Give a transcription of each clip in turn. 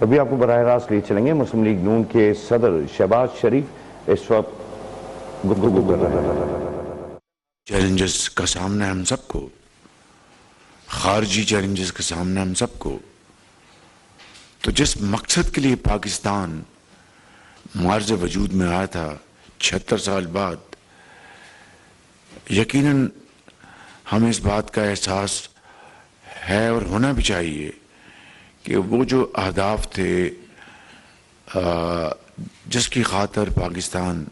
ابھی آپ کو براہ راست لے چلیں گے مسلم لیگ نون کے صدر شہباز شریف اس وقت گفتگو کر رہے ہیں۔ چیلنجز کا سامنا ہے ہم سب کو، خارجی چیلنجز کا سامنا ہے ہم سب کو، تو جس مقصد کے لیے پاکستان معرض وجود میں آیا تھا 76 سال بعد، یقیناً ہمیں اس بات کا احساس ہے اور ہونا بھی چاہیے کہ وہ جو اہداف تھے جس کی خاطر پاکستان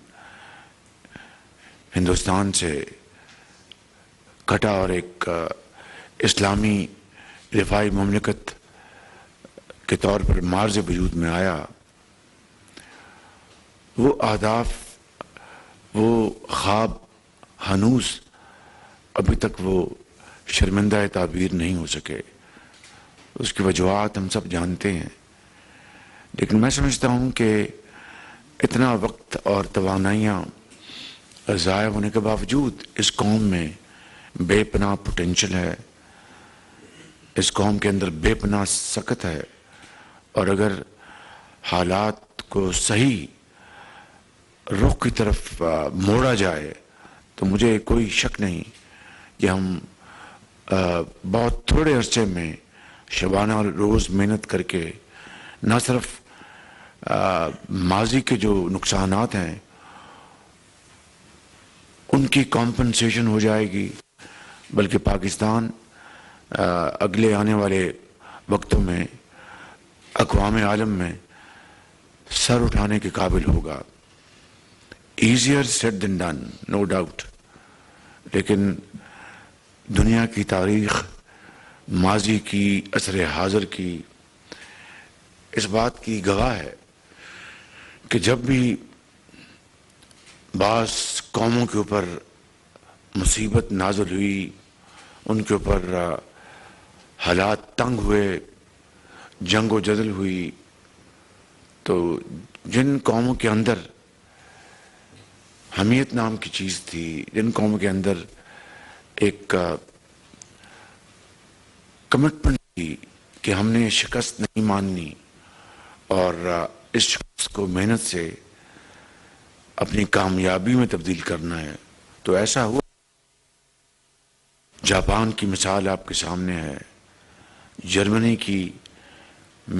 ہندوستان سے کٹا اور ایک اسلامی دفاعی مملکت کے طور پر معرض وجود میں آیا، وہ اہداف، وہ خواب ہنوز ابھی تک وہ شرمندہ تعبیر نہیں ہو سکے۔ اس کی وجوہات ہم سب جانتے ہیں، لیکن میں سمجھتا ہوں کہ اتنا وقت اور توانائیاں ضائع ہونے کے باوجود اس قوم میں بے پناہ پوٹینشل ہے، اس قوم کے اندر بے پناہ سخت ہے، اور اگر حالات کو صحیح رخ کی طرف موڑا جائے تو مجھے کوئی شک نہیں کہ ہم بہت تھوڑے عرصے میں شبانہ روز محنت کر کے نہ صرف ماضی کے جو نقصانات ہیں ان کی کمپنسیشن ہو جائے گی، بلکہ پاکستان اگلے آنے والے وقتوں میں اقوام عالم میں سر اٹھانے کے قابل ہوگا۔ Easier sad then done, no doubt, لیکن دنیا کی تاریخ، ماضی کی، عصر حاضر کی اس بات کی گواہ ہے کہ جب بھی بعض قوموں کے اوپر مصیبت نازل ہوئی، ان کے اوپر حالات تنگ ہوئے، جنگ و جدل ہوئی، تو جن قوموں کے اندر حمیت نام کی چیز تھی، جن قوموں کے اندر ایک کمٹمنٹ تھی کہ ہم نے شکست نہیں ماننی اور اس شکست کو محنت سے اپنی کامیابی میں تبدیل کرنا ہے، تو ایسا ہوا۔ جاپان کی مثال آپ کے سامنے ہے، جرمنی کی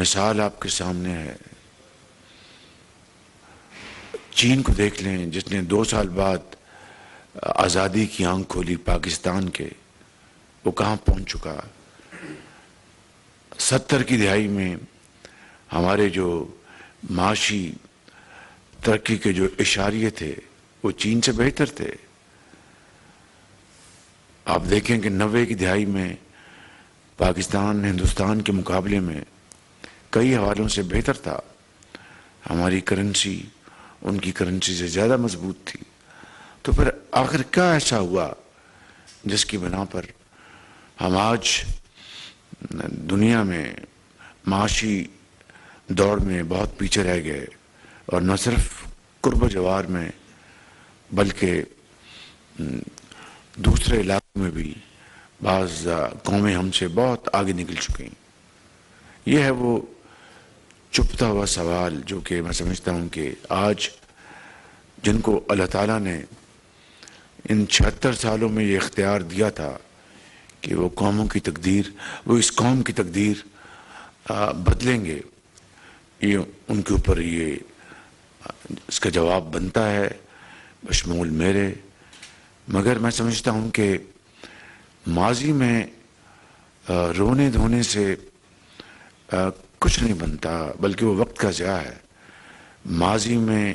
مثال آپ کے سامنے ہے، چین کو دیکھ لیں جس نے 2 سال بعد آزادی کی آنکھ کھولی پاکستان کے، وہ کہاں پہنچ چکا۔ 70 کی دہائی میں ہمارے جو معاشی ترقی کے جو اشاریے تھے وہ چین سے بہتر تھے۔ آپ دیکھیں کہ 90 کی دہائی میں پاکستان ہندوستان کے مقابلے میں کئی حوالوں سے بہتر تھا، ہماری کرنسی ان کی کرنسی سے زیادہ مضبوط تھی۔ تو پھر آخر کیا ایسا ہوا جس کی بنا پر ہم آج دنیا میں معاشی دوڑ میں بہت پیچھے رہ گئے، اور نہ صرف قرب و جوار میں بلکہ دوسرے علاقوں میں بھی بعض قومیں ہم سے بہت آگے نکل چکی ہیں۔ یہ ہے وہ چھپتا ہوا سوال جو کہ میں سمجھتا ہوں کہ آج جن کو اللہ تعالیٰ نے ان 76 سالوں میں یہ اختیار دیا تھا کہ وہ قوموں کی تقدیر، وہ اس قوم کی تقدیر بدلیں گے، یہ ان کے اوپر یہ اس کا جواب بنتا ہے بشمول میرے۔ مگر میں سمجھتا ہوں کہ ماضی میں رونے دھونے سے کچھ نہیں بنتا، بلکہ وہ وقت کا ضیاع ہے۔ ماضی میں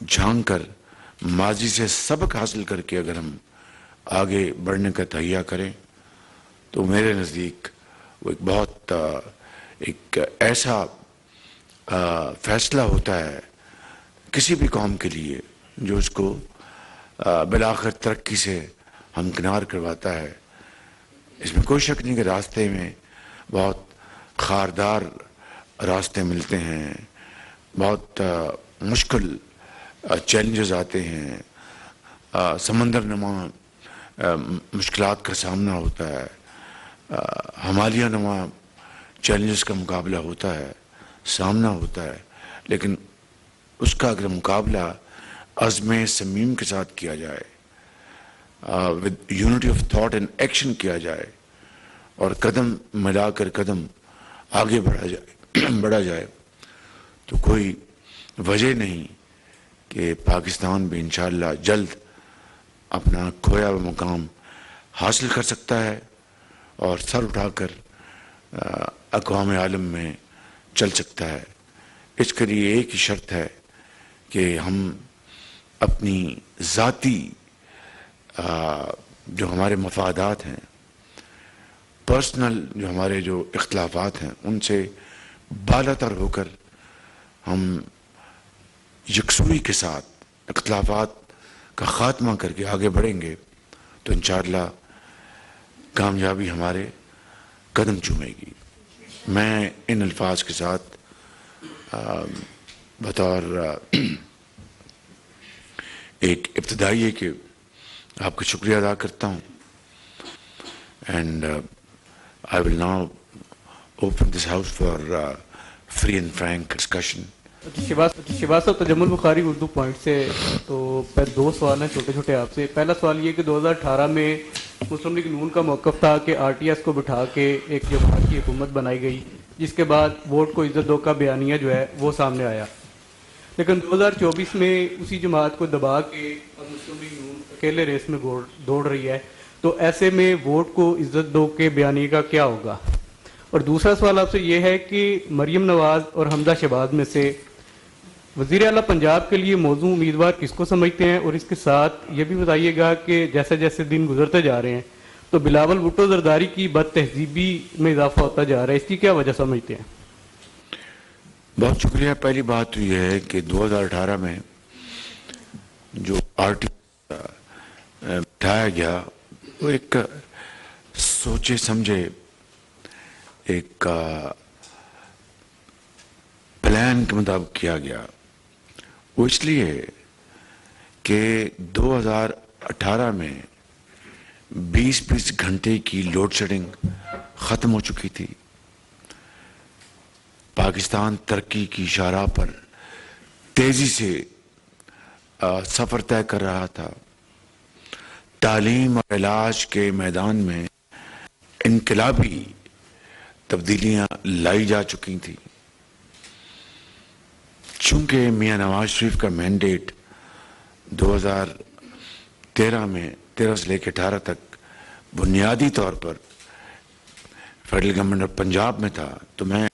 جھانک کر، ماضی سے سبق حاصل کر کے اگر ہم آگے بڑھنے کا تہیہ کریں تو میرے نزدیک وہ ایک بہت ایک ایسا فیصلہ ہوتا ہے کسی بھی قوم کے لیے جو اس کو بالآخر ترقی سے ہمکنار کرواتا ہے۔ اس میں کوئی شک نہیں کہ راستے میں بہت خاردار راستے ملتے ہیں، بہت مشکل چیلنجز آتے ہیں، سمندر نما مشکلات کا سامنا ہوتا ہے، ہمالیہ نما چیلنجز کا مقابلہ ہوتا ہے، سامنا ہوتا ہے، لیکن اس کا اگر مقابلہ عزم صمیم کے ساتھ کیا جائے، with unity of thought and action کیا جائے، اور قدم ملا کر قدم آگے بڑھا جائے تو کوئی وجہ نہیں کہ پاکستان بھی انشاءاللہ جلد اپنا کھویا ہوا مقام حاصل کر سکتا ہے اور سر اٹھا کر اقوام عالم میں چل سکتا ہے۔ اس کے لیے ایک ہی شرط ہے کہ ہم اپنی ذاتی جو ہمارے مفادات ہیں، پرسنل جو ہمارے جو اختلافات ہیں، ان سے بالا تر ہو کر ہم یکسوئی کے ساتھ اختلافات کا خاتمہ کر کے آگے بڑھیں گے تو انشاءاللہ کامیابی ہمارے قدم چومے گی۔ میں ان الفاظ کے ساتھ بطور ایک ابتدائی کہ آپ کا شکریہ ادا کرتا ہوں، and I will now open this house for free and frank discussion. Shahbaz sahab, Tajammul Bukhari Urdu point سے، تو دو سوال ہیں چھوٹے چھوٹے آپ سے۔ پہلا سوال یہ کہ 2018 میں مسلم لیگ نون کا موقف تھا کہ آر ٹی ایس کو بٹھا کے ایک جماعت کی حکومت بنائی گئی، جس کے بعد ووٹ کو عزت دو کا بیانیہ جو ہے وہ سامنے آیا، لیکن 2024 میں اسی جماعت کو دبا کے اور مسلم لیگ نون اکیلے ریس میں دوڑ رہی ہے، تو ایسے میں ووٹ کو عزت دو کے بیانیے کا کیا ہوگا؟ اور دوسرا سوال آپ سے یہ ہے کہ مریم نواز اور حمزہ شہباز میں سے وزیر اعلیٰ پنجاب کے لیے موزوں امیدوار کس کو سمجھتے ہیں؟ اور اس کے ساتھ یہ بھی بتائیے گا کہ جیسے جیسے دن گزرتے جا رہے ہیں تو بلاول بھٹو زرداری کی بد تہذیبی میں اضافہ ہوتا جا رہا ہے، اس کی کیا وجہ سمجھتے ہیں؟ بہت شکریہ۔ پہلی بات تو یہ ہے کہ 2018 میں جو آر ٹی بٹھایا گیا وہ ایک سوچے سمجھے ایک پلان کے مطابق کیا گیا۔ وہ اس لیے کہ 2018 میں 20 گھنٹے کی لوڈ شیڈنگ ختم ہو چکی تھی، پاکستان ترقی کی شاہراہ پر تیزی سے سفر طے کر رہا تھا، تعلیم اور علاج کے میدان میں انقلابی تبدیلیاں لائی جا چکی تھیں۔ چونکہ میاں نواز شریف کا مینڈیٹ 2013 سے لے کے 18 تک بنیادی طور پر فیڈرل گورنمنٹ آف پنجاب میں تھا، تو میں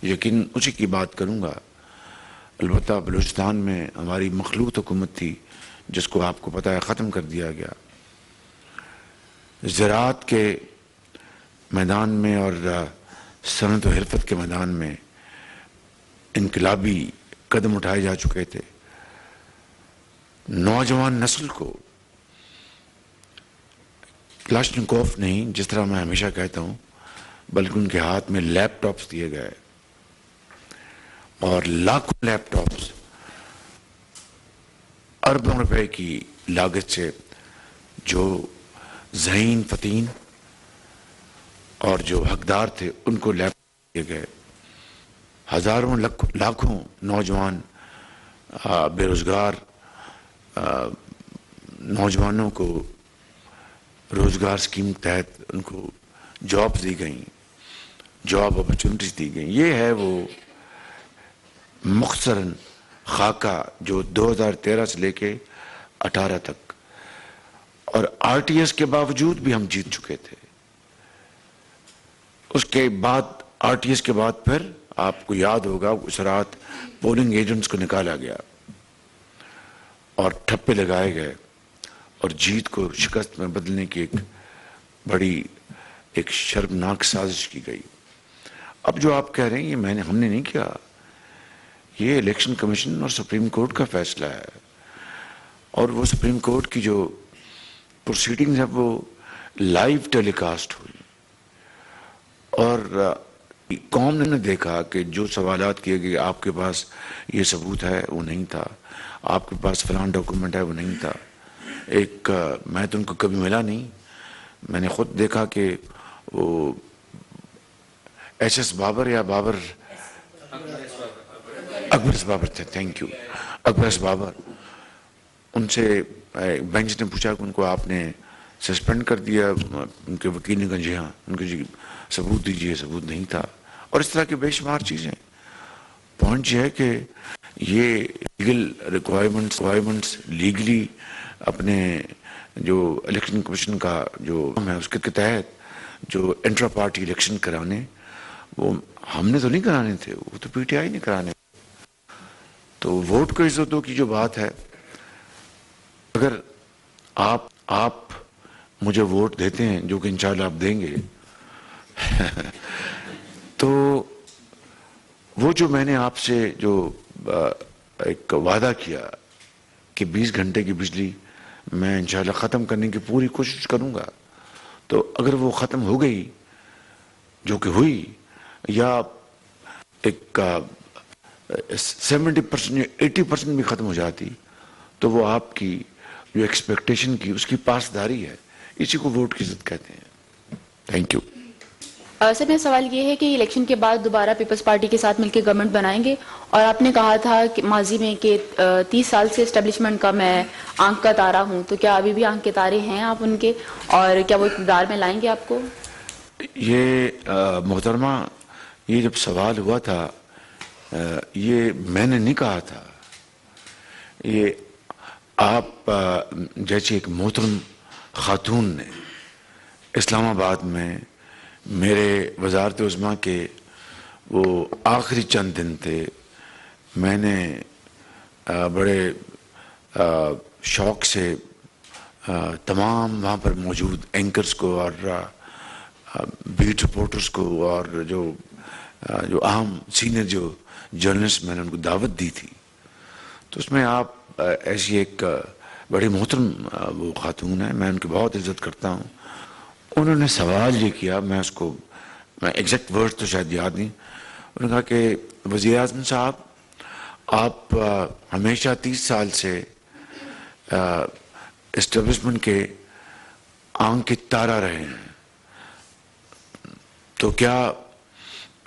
یقین اسی کی بات کروں گا۔ البتہ بلوچستان میں ہماری مخلوط حکومت تھی جس کو آپ کو پتہ ہے ختم کر دیا گیا۔ زراعت کے میدان میں اور صنعت و حرفت کے میدان میں انقلابی قدم اٹھائے جا چکے تھے۔ نوجوان نسل کو کلاشنکوف نہیں، جس طرح میں ہمیشہ کہتا ہوں، بلکہ ان کے ہاتھ میں لیپ ٹاپس دیے گئے، اور لاکھوں لیپ ٹاپس اربوں روپے کی لاگت سے جو ذہین فتین اور جو حقدار تھے ان کو لیپ ٹاپ دیے گئے۔ ہزاروں لاکھوں نوجوان بے روزگار نوجوانوں کو روزگار سکیم کے تحت ان کو جابز دی گئیں، جاب اپرچونٹیز دی گئیں۔ یہ ہے وہ مختصراً خاکہ جو 2013 سے لے کے 18 تک، اور آر ٹی ایس کے باوجود بھی ہم جیت چکے تھے۔ اس کے بعد آر ٹی ایس کے بعد پھر آپ کو یاد ہوگا اس رات پولنگ ایجنٹس کو نکالا گیا اور ٹھپے لگائے گئے اور جیت کو شکست میں بدلنے کی ایک بڑی ایک شرمناک سازش کی گئی۔ اب جو آپ کہہ رہے ہیں یہ ہم نے نہیں کیا، یہ الیکشن کمیشن اور سپریم کورٹ کا فیصلہ ہے، اور وہ سپریم کورٹ کی جو پروسیڈنگز ہیں وہ لائیو ٹیلی کاسٹ ہوئی، اور قوم نے دیکھا کہ جو سوالات کیے گئے آپ کے پاس یہ ثبوت ہے وہ نہیں تھا، آپ کے پاس فلان ڈاکومنٹ ہے وہ نہیں تھا۔ ایک میں تو ان کو کبھی ملا نہیں، میں نے خود دیکھا کہ وہ ایس ایس بابر یا بابر اکبر ایس بابر تھے، thank you, Akbar S Babar. ان سے بینچ نے پوچھا کہ ان کو آپ نے سسپینڈ کر دیا. ان کے وکیل نے کہا جی ہاں. ان کو جی ثبوت دیجیے، ثبوت نہیں تھا. اور اس طرح کی بے شمار چیزیں. پوائنٹ یہ ہے کہ یہ لیگل ریکوائرمنٹس لیگلی اپنے جو الیکشن کمیشن کا جو ہے اس کے تحت جو انٹرا پارٹی الیکشن کرانے، وہ ہم نے تو نہیں کرانے تھے، وہ تو پی ٹی آئی نے کرانے. تو ووٹ کو عزتوں کی جو بات ہے، اگر آپ مجھے ووٹ دیتے ہیں، جو کہ انشاءاللہ آپ دیں گے تو وہ جو میں نے آپ سے جو ایک وعدہ کیا کہ 20 گھنٹے کی بجلی میں انشاءاللہ ختم کرنے کی پوری کوشش کروں گا، تو اگر وہ ختم ہو گئی، جو کہ ہوئی، یا ایک 70% یا 80% بھی ختم ہو جاتی، تو وہ آپ کی جو ایکسپیکٹیشن کی اس کی پاسداری ہے. اسی کو ووٹ کی عزت کہتے ہیں. Thank you. سر میرا سوال یہ ہے کہ الیکشن کے بعد دوبارہ پیپلز پارٹی کے ساتھ مل کے گورنمنٹ بنائیں گے، اور آپ نے کہا تھا کہ ماضی میں کہ 30 سال سے اسٹیبلشمنٹ کا میں آنکھ کا تارا ہوں، تو کیا ابھی بھی آنکھ کے تارے ہیں آپ ان کے، اور کیا وہ اقتدار میں لائیں گے آپ کو؟ یہ محترمہ، یہ جب سوال ہوا تھا، یہ میں نے نہیں کہا تھا. یہ آپ جیسے ایک محترم خاتون نے اسلام آباد میں میرے وزارت عظمیٰ کے وہ آخری چند دن تھے، میں نے بڑے شوق سے تمام وہاں پر موجود اینکرز کو اور بیٹ رپورٹرز کو اور جو اہم سینئر جو جرنلسٹ، میں نے ان کو دعوت دی تھی. تو اس میں آپ ایسی ایک بڑی محترم وہ خاتون ہے، میں ان کی بہت عزت کرتا ہوں. انہوں نے سوال یہ کیا، میں ایگزیکٹ ورڈ تو شاید یاد نہیں. انہوں نے کہا کہ وزیر اعظم صاحب، آپ ہمیشہ 30 سال سے اسٹیبلشمنٹ کے آنکھ کے تارا رہے ہیں، تو کیا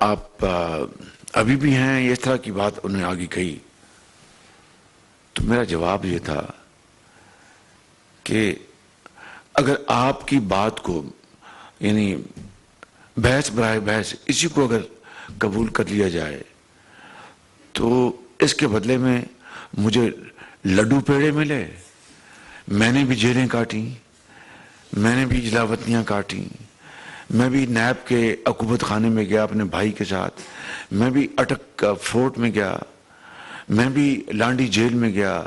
آپ ابھی بھی ہیں؟ یہ اس طرح کی بات انہوں نے آگے کہی. تو میرا جواب یہ تھا کہ اگر آپ کی بات کو، یعنی بحث برائے بحث اسی کو اگر قبول کر لیا جائے، تو اس کے بدلے میں مجھے لڈو پیڑے ملے. میں نے بھی جیلیں کاٹی، میں نے بھی جلاوطنیاں کاٹی، میں بھی نیب کے عقوبت خانے میں گیا اپنے بھائی کے ساتھ، میں بھی اٹک فورٹ میں گیا، میں بھی لانڈی جیل میں گیا،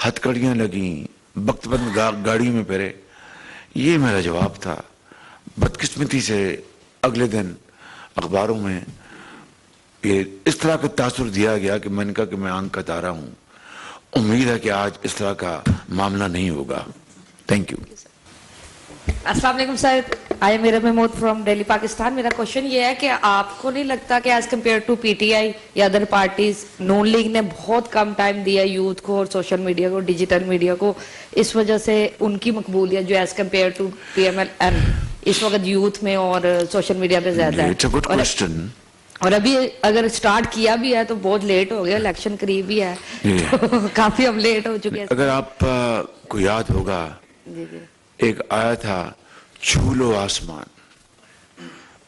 ہتھ کڑیاں لگیں، بخت بند گاڑی میں پھرے. یہ میرا جواب تھا. بدقسمتی سے اگلے دن اخباروں میں یہ اس طرح کا تاثر دیا گیا کہ میں نے کہا کہ میں آنکھ کا تارا ہوں. امید ہے کہ آج اس طرح کا معاملہ نہیں ہوگا. Thank you. السلام علیکم سر، آئی ایم میرا محمود فرام دہلی پاکستان. میرا کوشچن یہ ہے کہ آپ کو نہیں لگتا کہ as compare to P T I یا ادر پارٹیز، نون لیگ نے بہت کم ٹائم دیا یوتھ کو اور سوشل میڈیا کو، ڈیجیٹل میڈیا کو، اس وجہ سے ان کی مقبولیت جو as compare to P M L N اس وقت یوتھ میں اور سوشل میڈیا پہ زیادہ ہے؟ It's a good question. اور ابھی اگر اسٹارٹ کیا بھی ہے تو بہت لیٹ ہو گیا، الیکشن قریب ہی ہے، کافی اب لیٹ ہو چکے ہیں. اگر آپ کو یاد ہوگا، ایک آیا تھا چھو لو آسمان،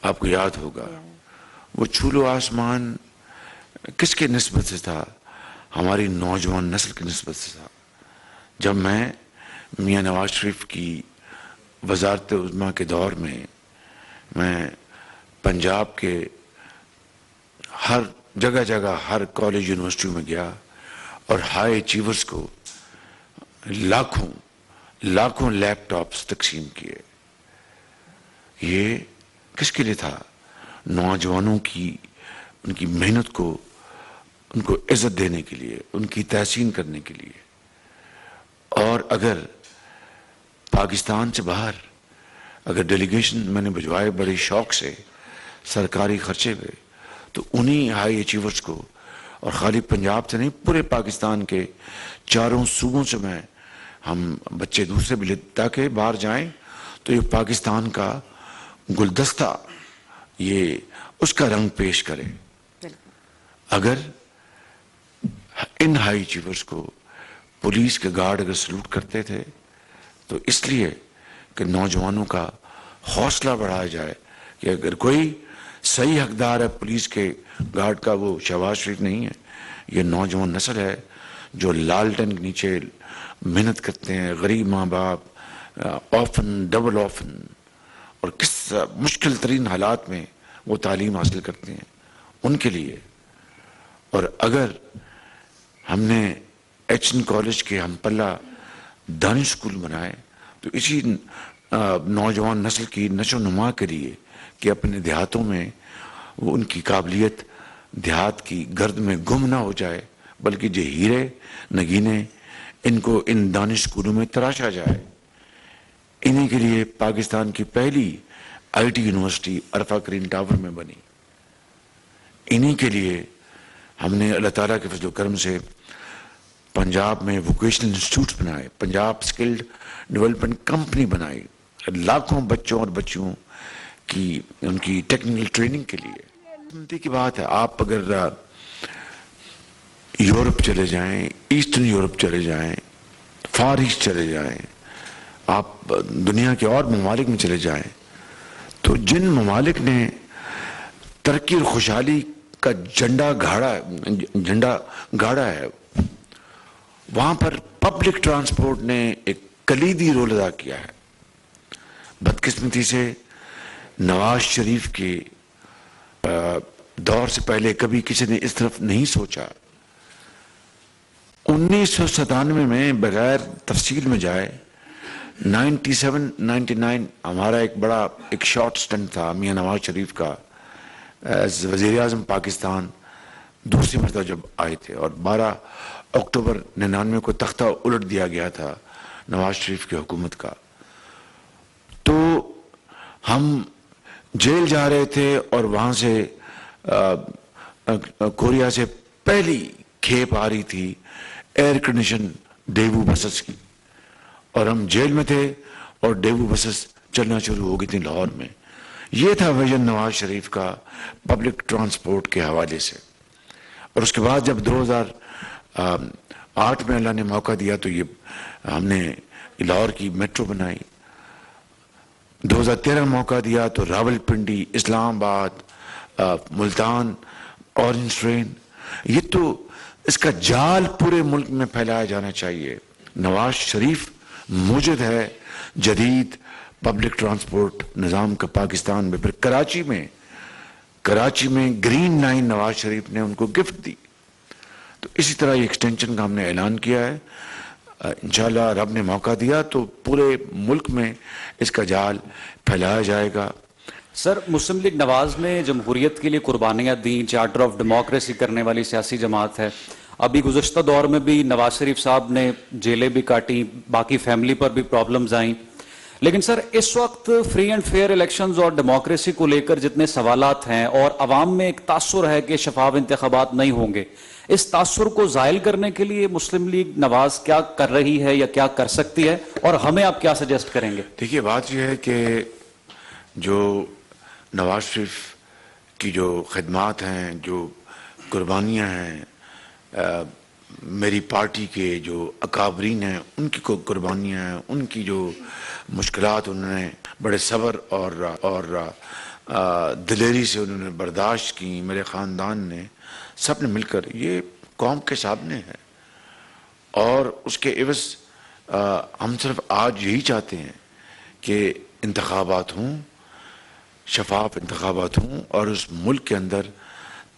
آپ کو یاد ہوگا. وہ چھو لو آسمان کس کے نسبت سے تھا؟ ہماری نوجوان نسل کی نسبت سے تھا. جب میں میاں نواز شریف کی وزارت عظمیٰ کے دور میں پنجاب کے ہر جگہ ہر کالج یونیورسٹی میں گیا اور ہائی اچیورز کو لاکھوں لیپ ٹاپس تقسیم کیے. یہ کس کے لیے تھا؟ نوجوانوں کی، ان کی محنت کو، ان کو عزت دینے کے لیے، ان کی تحسین کرنے کے لیے. اور اگر پاکستان سے باہر اگر ڈیلیگیشن میں نے بھجوائے بڑے شوق سے سرکاری خرچے پہ، تو انہی ہائی اچیورز کو، اور خالی پنجاب سے نہیں پورے پاکستان کے چاروں صوبوں سے ہم بچے دوسرے بھی تاکہ باہر جائیں تو یہ پاکستان کا گلدستہ یہ اس کا رنگ پیش کرے. اگر ان ہائی چیفرز کو پولیس کے گارڈ اگر سلوٹ کرتے تھے تو اس لیے کہ نوجوانوں کا حوصلہ بڑھایا جائے کہ اگر کوئی صحیح حقدار ہے پولیس کے گارڈ کا وہ شہباز شریف نہیں ہے. یہ نوجوان نسل ہے جو لالٹن کے نیچے محنت کرتے ہیں, غریب ماں باپ, آفن ڈبل آفن, اور کس مشکل ترین حالات میں وہ تعلیم حاصل کرتے ہیں ان کے لیے. اور اگر ہم نے ایچ این کالج کے ہم پلہ دانش اسکول بنائے تو اسی نوجوان نسل کی نشو و نما کے لیے کہ اپنے دیہاتوں میں وہ ان کی قابلیت دیہات کی گرد میں گم نہ ہو جائے, بلکہ جو ہیرے نگینے ان کو ان دانش اسکولوں میں تراشا جائے. انہی کے لیے پاکستان کی پہلی I T university Arfa cream tower میں بنی. انہی کے لیے ہم نے اللہ تعالیٰ کے فضل و کرم سے پنجاب میں ووکیشنل انسٹیٹیوٹس بنائے, پنجاب اسکلڈ ڈیولپمنٹ کمپنی بنائی لاکھوں بچوں اور بچیوں کی ان کی ٹیکنیکل ٹریننگ کے لیے. سنتی کی بات ہے, آپ اگر یورپ چلے جائیں, ایسٹرن یورپ چلے جائیں, فار ایسٹ چلے جائیں, آپ دنیا کے اور ممالک میں چلے جائیں, تو جن ممالک نے ترقی اور خوشحالی کا جھنڈا گاڑا ہے وہاں پر پبلک ٹرانسپورٹ نے ایک کلیدی رول ادا کیا ہے. بدقسمتی سے نواز شریف کے دور سے پہلے کبھی کسی نے اس طرف نہیں سوچا. 1997 میں بغیر تفصیل میں جائے 97-99 ہمارا ایک بڑا ایک شارٹ سٹنٹ تھا میاں نواز شریف کا ایز وزیر اعظم پاکستان دوسری مرتبہ جب آئے تھے, اور 12 اکتوبر 99 کو تختہ الٹ دیا گیا تھا نواز شریف کی حکومت کا. تو ہم جیل جا رہے تھے اور وہاں سے کوریا سے پہلی کھیپ آ رہی تھی ایئر کنڈیشن ڈیوو بسز کی, اور ہم جیل میں تھے اور ڈیوو بسز چلنا شروع ہو گئی تھی لاہور میں. یہ تھا ویژن نواز شریف کا پبلک ٹرانسپورٹ کے حوالے سے. اور اس کے بعد جب 2008 میں اللہ نے موقع دیا تو یہ ہم نے لاہور کی میٹرو بنائی. 2013 موقع دیا تو راول پنڈی, اسلام آباد, ملتان, اورنج ٹرین, یہ تو اس کا جال پورے ملک میں پھیلایا جانا چاہیے. نواز شریف موجود ہے جدید پبلک ٹرانسپورٹ نظام کا پاکستان میں. پھر کراچی میں گرین لائن نواز شریف نے ان کو گفٹ دی. تو اسی طرح یہ ایکسٹینشن کا ہم نے اعلان کیا ہے. انشاءاللہ رب نے موقع دیا تو پورے ملک میں اس کا جال پھیلایا جائے گا. سر, مسلم لیگ نواز نے جمہوریت کے لیے قربانیاں دیں, چارٹر آف ڈیموکریسی کرنے والی سیاسی جماعت ہے. ابھی گزشتہ دور میں بھی نواز شریف صاحب نے جیلیں بھی کاٹیں, باقی فیملی پر بھی پرابلمز آئیں. لیکن سر اس وقت فری اینڈ فیئر الیکشنز اور ڈیموکریسی کو لے کر جتنے سوالات ہیں اور عوام میں ایک تاثر ہے کہ شفاف انتخابات نہیں ہوں گے, اس تاثر کو زائل کرنے کے لیے مسلم لیگ نواز کیا کر رہی ہے یا کیا کر سکتی ہے, اور ہمیں آپ کیا سجیسٹ کریں گے؟ دیکھیے بات یہ ہے کہ جو نواز شریف کی جو خدمات ہیں, جو قربانیاں ہیں, میری پارٹی کے جو اکابرین ہیں ان کی قربانیاں ہیں, ان کی جو مشکلات انہوں نے بڑے صبر اور دلیری سے انہوں نے برداشت کی, میرے خاندان نے سب نے مل کر, یہ قوم کے سامنے ہے. اور اس کے عوض ہم صرف آج یہی چاہتے ہیں کہ انتخابات ہوں, شفاف انتخابات ہوں, اور اس ملک کے اندر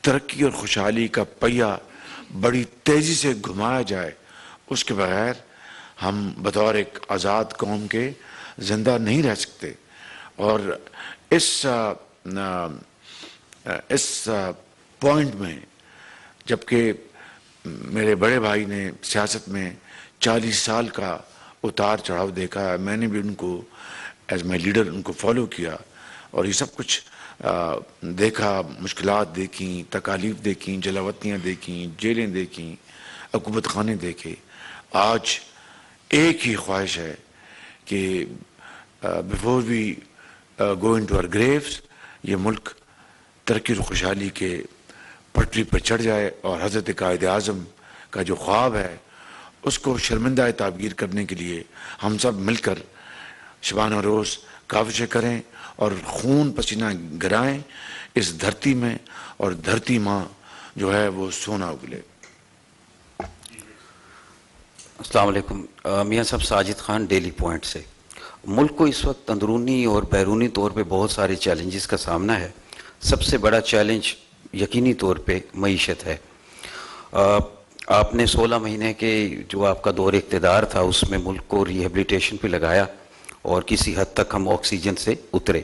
ترقی اور خوشحالی کا پہیہ بڑی تیزی سے گھمایا جائے. اس کے بغیر ہم بطور ایک آزاد قوم کے زندہ نہیں رہ سکتے. اور اس پوائنٹ میں جبکہ میرے بڑے بھائی نے سیاست میں 40 سال کا اتار چڑھاؤ دیکھا ہے, میں نے بھی ان کو ایز مائی لیڈر ان کو فالو کیا اور یہ سب کچھ دیکھا, مشکلات دیکھیں, تکالیف دیکھیں, جلاوطنیاں دیکھیں, جیلیں دیکھیں, عقوبت خانے دیکھے. آج ایک ہی خواہش ہے کہ before we go into our graves یہ ملک ترقی و خوشحالی کے پٹری پر چڑھ جائے اور حضرت قائد اعظم کا جو خواب ہے اس کو شرمندہ تعبیر کرنے کے لیے ہم سب مل کر شبانہ روز کاوشیں کریں اور خون پسینہ گرائیں اس دھرتی میں، اور دھرتی ماں جو ہے وہ سونا اگلے۔ السلام علیکم، میاں صاحب ساجد خان ڈیلی پوائنٹ سے۔ ملک کو اس وقت اندرونی اور بیرونی طور پہ بہت سارے چیلنجز کا سامنا ہے۔ سب سے بڑا چیلنج یقینی طور پہ معیشت ہے۔ آپ نے 16 مہینے کے جو آپ کا دور اقتدار تھا اس میں ملک کو ریہیبلیٹیشن پہ لگایا اور کسی حد تک ہم آکسیجن سے اترے،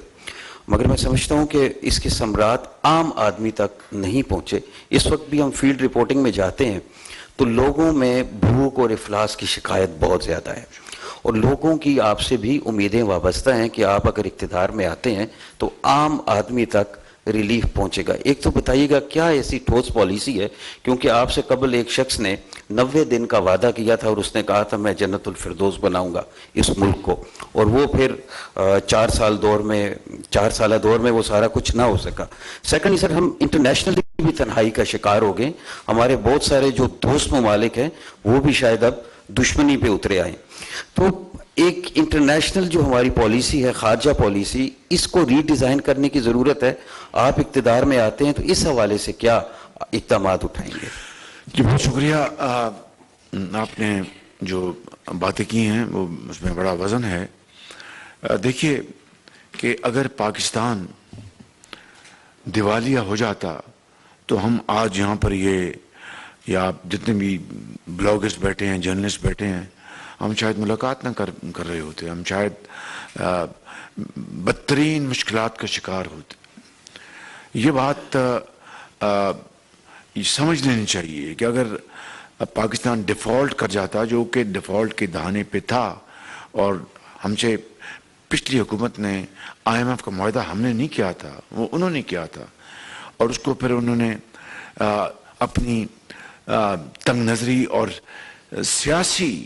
مگر میں سمجھتا ہوں کہ اس کے ثمرات عام آدمی تک نہیں پہنچے۔ اس وقت بھی ہم فیلڈ رپورٹنگ میں جاتے ہیں تو لوگوں میں بھوک اور افلاس کی شکایت بہت زیادہ ہے، اور لوگوں کی آپ سے بھی امیدیں وابستہ ہیں کہ آپ اگر اقتدار میں آتے ہیں تو عام آدمی تک ریلیف پہنچے گا۔ ایک تو بتائیے گا کیا ایسی ٹھوس پالیسی ہے، کیونکہ آپ سے قبل ایک شخص نے 90 دن کا وعدہ کیا تھا اور اس نے کہا تھا میں جنت الفردوس بناؤں گا اس ملک کو، اور وہ پھر 4 سالہ دور میں وہ سارا کچھ نہ ہو سکا۔ سیکنڈ سر، ہم انٹرنیشنلی بھی تنہائی کا شکار ہو گئے۔ ہمارے بہت سارے جو دوست ممالک ہیں وہ بھی شاید اب دشمنی پہ اترے آئیں۔ تو ایک انٹرنیشنل جو ہماری پالیسی ہے، خارجہ پالیسی، اس کو ری ڈیزائن کرنے کی ضرورت ہے۔ آپ اقتدار میں آتے ہیں تو اس حوالے سے کیا اقدامات اٹھائیں گے؟ جی بہت شکریہ۔ آپ نے جو باتیں کی ہیں وہ اس میں بڑا وزن ہے۔ دیکھیے کہ اگر پاکستان دیوالیہ ہو جاتا تو ہم آج یہاں پر یا آپ جتنے بھی بلاگرز بیٹھے ہیں، جرنلسٹ بیٹھے ہیں، ہم شاید ملاقات نہ کر رہے ہوتے، ہم شاید بدترین مشکلات کا شکار ہوتے۔ یہ بات سمجھ لینی چاہیے کہ اگر پاکستان ڈیفالٹ کر جاتا، جو کہ ڈیفالٹ کے دہانے پہ تھا، اور ہم سے پچھلی حکومت نے IMF کا معاہدہ ہم نے نہیں کیا تھا، وہ انہوں نے کیا تھا، اور اس کو پھر انہوں نے اپنی تنگ نظری اور سیاسی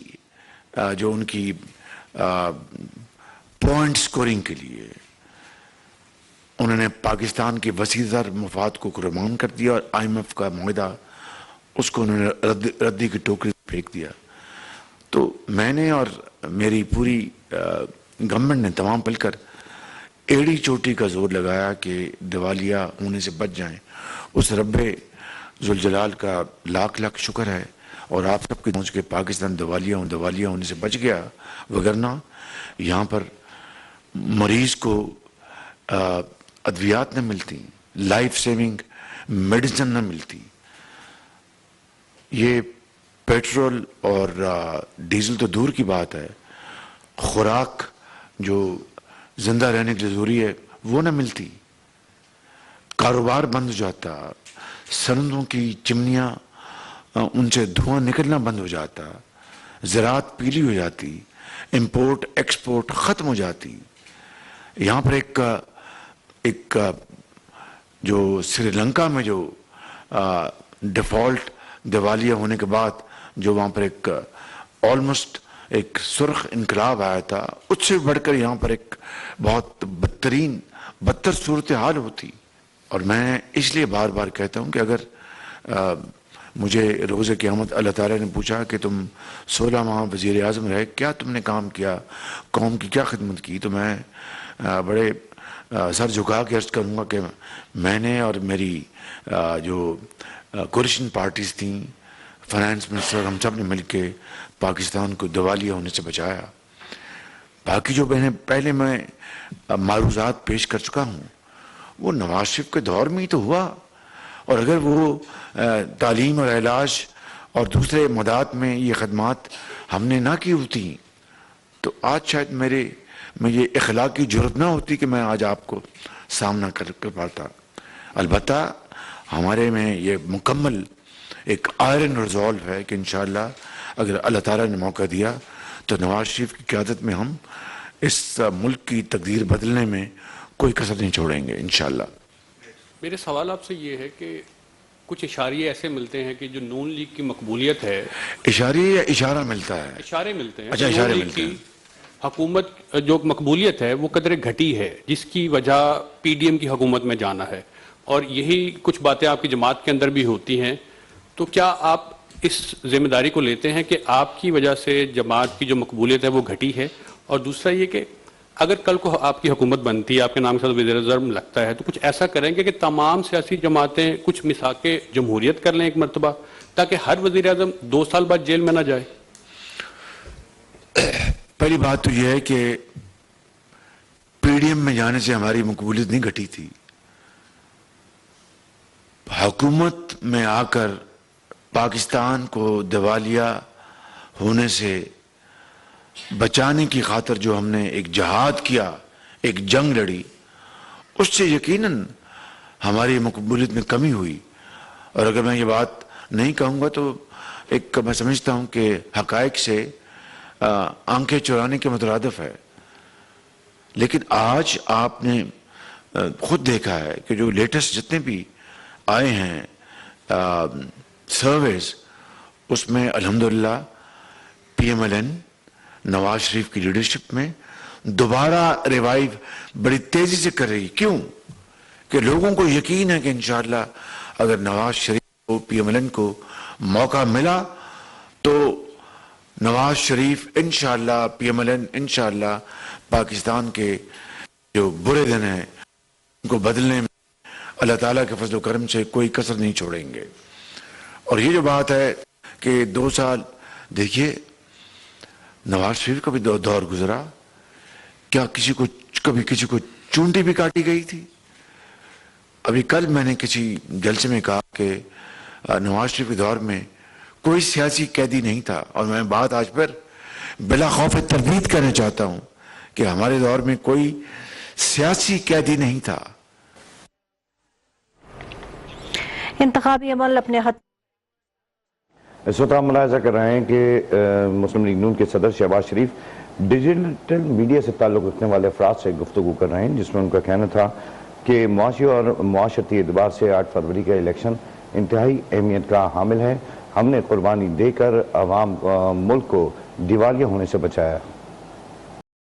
جو ان کی پوائنٹ سکورنگ کے لیے انہوں نے پاکستان کے وسیع تر مفاد کو قربان کر دیا، اور IMF کا معاہدہ اس کو انہوں نے ردی کی ٹوکری پھینک دیا۔ تو میں نے اور میری پوری گورنمنٹ نے تمام مل کر ایڑی چوٹی کا زور لگایا کہ دیوالیہ ہونے سے بچ جائیں۔ اس رب ذوالجلال کا لاکھ شکر ہے، اور آپ سب کے پہنچ کے پاکستان دیوالیہ ہونے سے بچ گیا، وگرنہ یہاں پر مریض کو ادویات نہ ملتی، لائف سیونگ میڈیسن نہ ملتی۔ یہ پیٹرول اور ڈیزل تو دور کی بات ہے، خوراک جو زندہ رہنے کے لیے ضروری ہے وہ نہ ملتی، کاروبار بند ہو جاتا، صنعتوں کی چمنیاں ان سے دھواں نکلنا بند ہو جاتا، زراعت پیلی ہو جاتی، امپورٹ ایکسپورٹ ختم ہو جاتی۔ یہاں پر ایک جو سری لنکا میں جو ڈیفالٹ دیوالیہ ہونے کے بعد جو وہاں پر ایک آلموسٹ ایک سرخ انقلاب آیا تھا، اس سے بڑھ کر یہاں پر ایک بہت بدتر صورتحال ہوتی۔ اور میں اس لیے بار بار کہتا ہوں کہ اگر مجھے روز قیامت اللہ تعالیٰ نے پوچھا کہ تم 16 ماہ وزیر اعظم رہے، کیا تم نے کام کیا، قوم کی کیا خدمت کی، تو میں بڑے سر جھکا کے عرض کروں گا کہ میں نے اور میری جو کولیشن پارٹیز تھیں، فائنانس منسٹر، ہم سب نے مل کے پاکستان کو دیوالیہ ہونے سے بچایا۔ باقی جو پہلے میں معروضات پیش کر چکا ہوں وہ نواز شریف کے دور میں ہی تو ہوا، اور اگر وہ تعلیم اور علاج اور دوسرے مدات میں یہ خدمات ہم نے نہ کی ہوتی تو آج شاید میں یہ اخلاقی جرات نہ ہوتی کہ میں آج آپ کو سامنا کر پاتا۔ البتہ ہمارے میں یہ مکمل ایک آئرن ریزولو ہے کہ انشاءاللہ اگر اللہ تعالیٰ نے موقع دیا تو نواز شریف کی قیادت میں ہم اس ملک کی تقدیر بدلنے میں کوئی کسر نہیں چھوڑیں گے انشاءاللہ۔ میرے سوال آپ سے یہ ہے کہ کچھ اشاریے ایسے ملتے ہیں کہ جو نون لیگ کی مقبولیت ہے، اشاریہ یا اشارہ ملتا ہے؟ اشارے ملتے ہیں، اچھا، اشارے نون لیگ ملتے ہیں۔ کی حکومت جو مقبولیت ہے وہ قدرے گھٹی ہے، جس کی وجہ PDM کی حکومت میں جانا ہے۔ اور یہی کچھ باتیں آپ کی جماعت کے اندر بھی ہوتی ہیں، تو کیا آپ اس ذمہ داری کو لیتے ہیں کہ آپ کی وجہ سے جماعت کی جو مقبولیت ہے وہ گھٹی ہے؟ اور دوسرا یہ کہ اگر کل کو آپ کی حکومت بنتی ہے، آپ کے نام کے ساتھ وزیر اعظم لگتا ہے، تو کچھ ایسا کریں گے کہ تمام سیاسی جماعتیں کچھ مساق جمہوریت کر لیں ایک مرتبہ، تاکہ ہر وزیر اعظم 2 سال بعد جیل میں نہ جائے؟ پہلی بات تو یہ ہے کہ پی ڈی ایم میں جانے سے ہماری مقبولیت نہیں گھٹی تھی. حکومت میں آ کر پاکستان کو دیوالیہ ہونے سے بچانے کی خاطر جو ہم نے ایک جہاد کیا، ایک جنگ لڑی، اس سے یقیناً ہماری مقبولیت میں کمی ہوئی. اور اگر میں یہ بات نہیں کہوں گا تو ایک میں سمجھتا ہوں کہ حقائق سے آنکھیں چرانے کے مترادف ہے. لیکن آج آپ نے خود دیکھا ہے کہ جو لیٹسٹ جتنے بھی آئے ہیں سرویز، اس میں الحمدللہ پی M L N Nawaz Sharif کی لیڈرشپ میں دوبارہ ریوائیو بڑی تیزی سے کر رہی. کیوں؟ کہ لوگوں کو یقین ہے کہ انشاءاللہ اگر نواز شریف کو، پی ایم ایل این کو موقع ملا تو نواز شریف انشاءاللہ، پی ایم ایل این انشاءاللہ پاکستان کے جو برے دن ہیں ان کو بدلنے میں اللہ تعالیٰ کے فضل و کرم سے کوئی کسر نہیں چھوڑیں گے. اور یہ جو بات ہے کہ 2 سال، دیکھیے نواز شریف کا بھی دور گزرا، کیا کبھی کسی کو چونٹی بھی کاٹی گئی تھی؟ ابھی کل میں نے کسی جلسے میں کہا کہ نواز شریف کے دور میں کوئی سیاسی قیدی نہیں تھا، اور میں بات آج پر بلا خوف تردید کرنا چاہتا ہوں کہ ہمارے دور میں کوئی سیاسی قیدی نہیں تھا. انتخابی عمل اپنے حد. اس وقت آپ ملاحظہ کر رہے ہیں کہ مسلم لیگ نون کے صدر شہباز شریف ڈیجیٹل میڈیا سے تعلق رکھنے والے افراد سے گفتگو کر رہے ہیں، جس میں ان کا کہنا تھا کہ معاشی اور معاشرتی اعتبار سے 8 فروری کا الیکشن انتہائی اہمیت کا حامل ہے. ہم نے قربانی دے کر عوام ملک کو دیوالیہ ہونے سے بچایا.